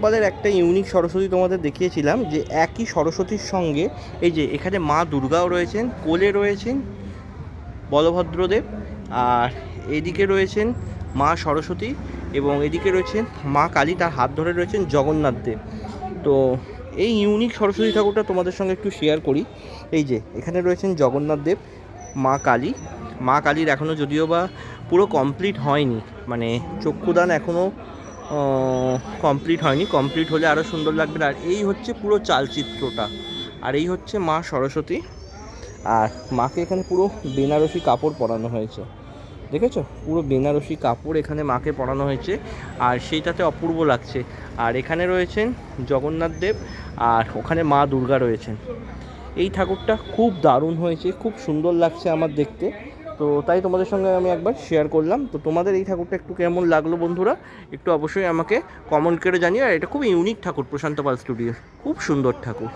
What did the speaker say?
পালের একটা ইউনিক সরস্বতী তোমাদের দেখিয়েছিলাম, যে একই সরস্বতীর সঙ্গে এই যে এখানে মা দুর্গাও রয়েছেন, কোলে রয়েছেন বলভদ্রদেব, আর এদিকে রয়েছেন মা সরস্বতী, এবং এদিকে রয়েছেন মা কালী, তার হাত ধরে রয়েছেন জগন্নাথ দেব। তো এই ইউনিক সরস্বতী ঠাকুরটা তোমাদের সঙ্গে একটু শেয়ার করি। এই যে এখানে রয়েছেন জগন্নাথ দেব, মা কালী। মা কালীর এখনও যদিও বা পুরো কমপ্লিট হয়নি, মানে চক্ষুদান এখনও কমপ্লিট হয়নি, কমপ্লিট হলে আরও সুন্দর লাগবে। আর এই হচ্ছে পুরো চালচিত্রটা, আর এই হচ্ছে মা সরস্বতী। আর মাকে এখানে পুরো বেনারসি কাপড় পরানো হয়েছে, দেখেছো? পুরো বেনারসি কাপড় এখানে মাকে পরানো হয়েছে, আর সেইটাতে অপূর্ব লাগছে। আর এখানে রয়েছেন জগন্নাথ দেব, আর ওখানে মা দুর্গা রয়েছেন। এই ঠাকুরটা খুব দারুণ হয়েছে, খুব সুন্দর লাগছে আমার দেখতে। তো তাই তোমাদের সঙ্গে আমি একবার শেয়ার করলাম। তো তোমাদের এই ঠাকুরটা একটু কেমন লাগলো বন্ধুরা, একটু অবশ্যই আমাকে কমেন্ট করে জানিও। আর এটা খুব ইউনিক ঠাকুর, প্রশান্ত পাল স্টুডিও, খুব সুন্দর ঠাকুর।